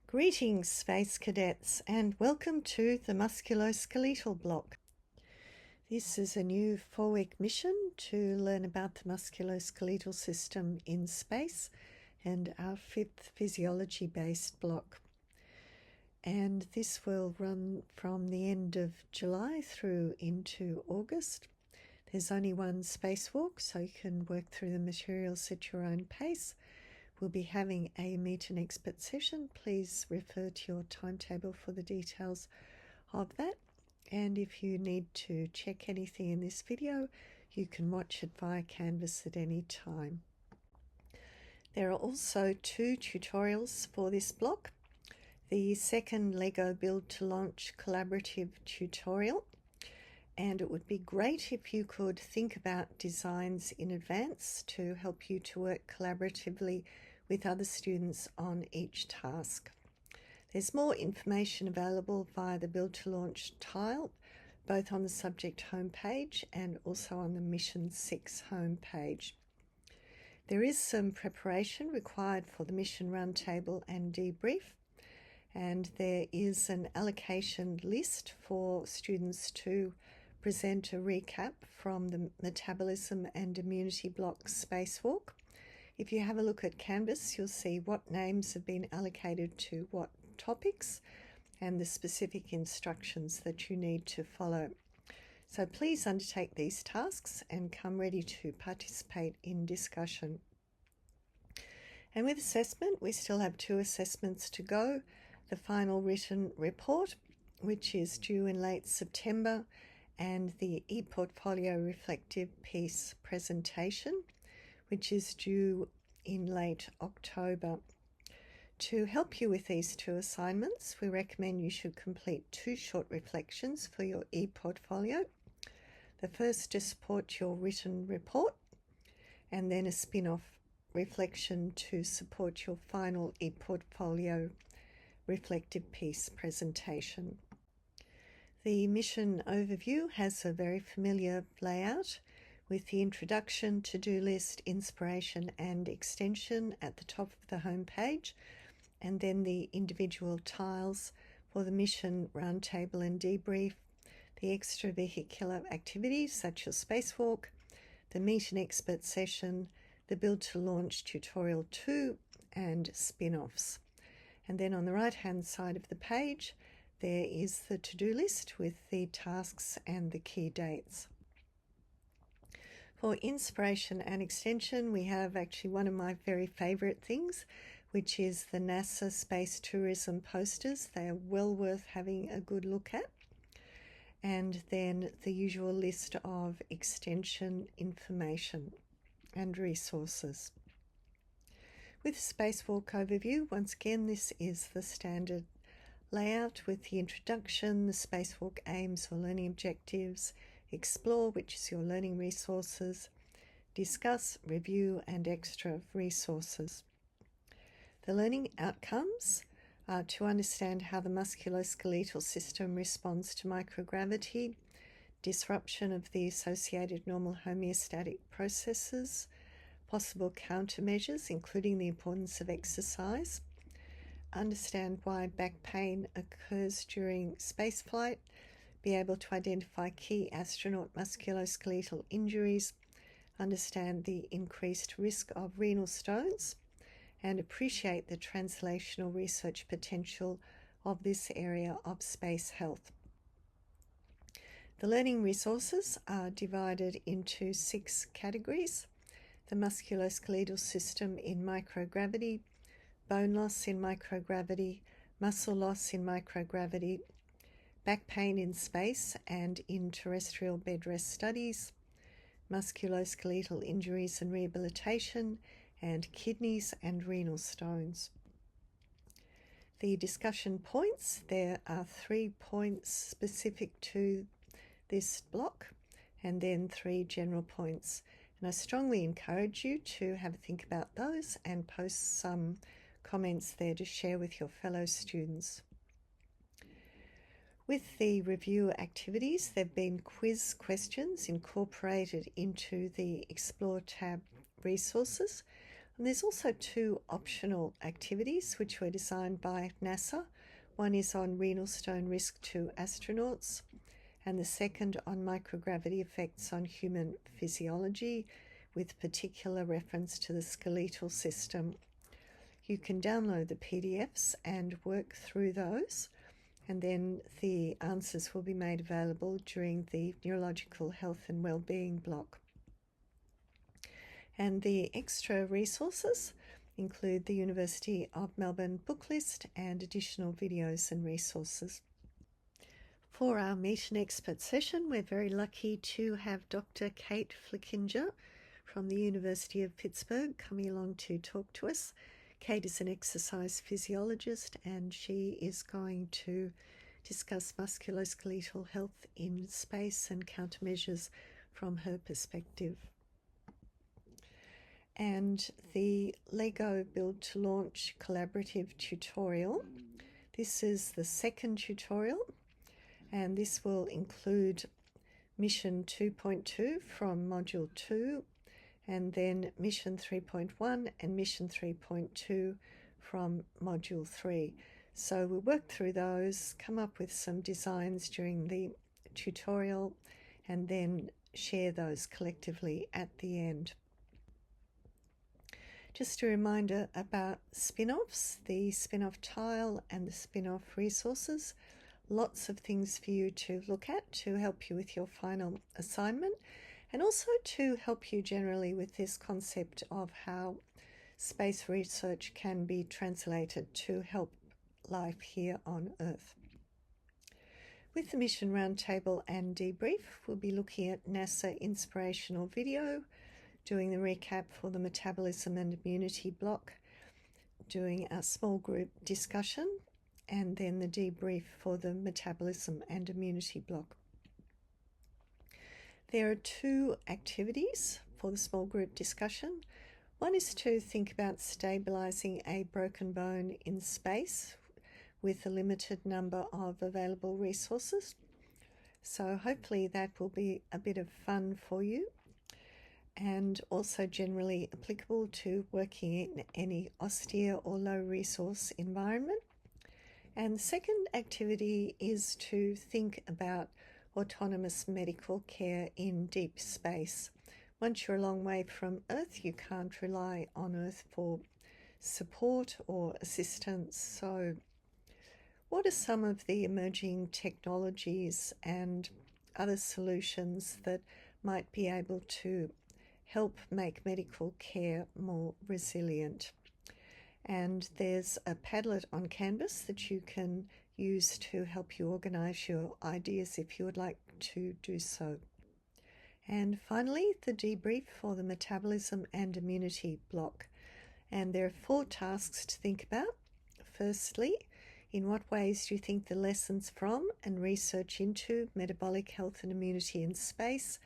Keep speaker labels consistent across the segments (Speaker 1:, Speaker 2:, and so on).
Speaker 1: Greetings, Space Cadets, and welcome to the Musculoskeletal Block. This is a new 4-week mission to learn about the musculoskeletal system in space and our 5th physiology-based block. And this will run from the end of July through into August. There's only one spacewalk, so you can work through the materials at your own pace. We'll be having a meet and expert session. Please refer to your timetable for the details of that. And if you need to check anything in this video, you can watch it via Canvas at any time. There are also 2 tutorials for this block. The second Lego Build to Launch collaborative tutorial. And it would be great if you could think about designs in advance to help you to work collaboratively with other students on each task. There's more information available via the Build to Launch tile, both on the subject homepage and also on the Mission 6 homepage. There is some preparation required for the mission roundtable and debrief, and there is an allocation list for students to present a recap from the Metabolism and Immunity Block spacewalk. If you have a look at Canvas, you'll see what names have been allocated to what topics and the specific instructions that you need to follow. So please undertake these tasks and come ready to participate in discussion. And with assessment, we still have 2 assessments to go. The final written report, which is due in late September, and the ePortfolio reflective piece presentation, which is due in late October. To help you with these 2 assignments, we recommend you should complete 2 short reflections for your ePortfolio. The first to support your written report, and then a spin-off reflection to support your final ePortfolio reflective piece presentation. The mission overview has a very familiar layout with the introduction, to-do list, inspiration and extension at the top of the home page, and then the individual tiles for the mission roundtable and debrief, the extravehicular activities such as spacewalk, the meet and expert session, the build to launch tutorial 2 and spin-offs. And then on the right hand side of the page there is the to-do list with the tasks and the key dates. For inspiration and extension, we have actually one of my very favourite things, which is the NASA space tourism posters. They are well worth having a good look at. And then the usual list of extension information and resources. With the spacewalk overview, once again, this is the standard layout with the introduction, the spacewalk aims or learning objectives, explore, which is your learning resources, discuss, review, and extra resources. The learning outcomes are to understand how the musculoskeletal system responds to microgravity, disruption of the associated normal homeostatic processes, possible countermeasures, including the importance of exercise, understand why back pain occurs during spaceflight, be able to identify key astronaut musculoskeletal injuries, understand the increased risk of renal stones, and appreciate the translational research potential of this area of space health. The learning resources are divided into 6 categories: the musculoskeletal system in microgravity, bone loss in microgravity, muscle loss in microgravity, back pain in space and in terrestrial bed rest studies, musculoskeletal injuries and rehabilitation, and kidneys and renal stones. The discussion points, there are 3 points specific to this block and then 3 general points. And I strongly encourage you to have a think about those and post some comments there to share with your fellow students. With the review activities, there have been quiz questions incorporated into the Explore tab resources. And there's also 2 optional activities which were designed by NASA. One is on renal stone risk to astronauts, and the second on microgravity effects on human physiology, with particular reference to the skeletal system. You can download the PDFs and work through those, and then the answers will be made available during the Neurological Health and Wellbeing block. And the extra resources include the University of Melbourne book list and additional videos and resources. For our Meet an Expert session, we're very lucky to have Dr. Kate Flickinger from the University of Pittsburgh coming along to talk to us. Kate is an exercise physiologist, and she is going to discuss musculoskeletal health in space and countermeasures from her perspective. And the LEGO Build to Launch collaborative tutorial. This is the second tutorial, and this will include Mission 2.2 from Module 2, and then Mission 3.1 and Mission 3.2 from Module 3. So we'll work through those, come up with some designs during the tutorial, and then share those collectively at the end. Just a reminder about spin-offs, the spin-off tile and the spin-off resources. Lots of things for you to look at to help you with your final assignment, and also to help you generally with this concept of how space research can be translated to help life here on Earth. With the Mission Roundtable and Debrief, we'll be looking at NASA inspirational video, doing the recap for the Metabolism and Immunity block, doing a small group discussion, and then the debrief for the Metabolism and Immunity block. There are 2 activities for the small group discussion. One is to think about stabilizing a broken bone in space with a limited number of available resources. So hopefully that will be a bit of fun for you, and also generally applicable to working in any austere or low resource environment. And the second activity is to think about autonomous medical care in deep space. Once you're a long way from Earth, you can't rely on Earth for support or assistance. So what are some of the emerging technologies and other solutions that might be able to help make medical care more resilient? And there's a Padlet on Canvas that you can use to help you organise your ideas if you would like to do so. And finally, the debrief for the Metabolism and Immunity block. And there are 4 tasks to think about. Firstly, in what ways do you think the lessons from and research into metabolic health and immunity in space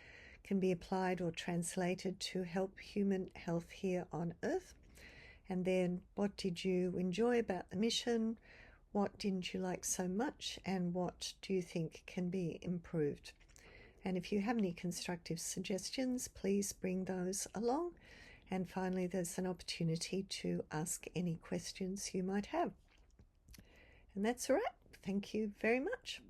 Speaker 1: can be applied or translated to help human health here on Earth? And then, what did you enjoy about the mission? What didn't you like so much? And what do you think can be improved? And if you have any constructive suggestions, please bring those along. And finally, there's an opportunity to ask any questions you might have. And that's all right. Thank you very much.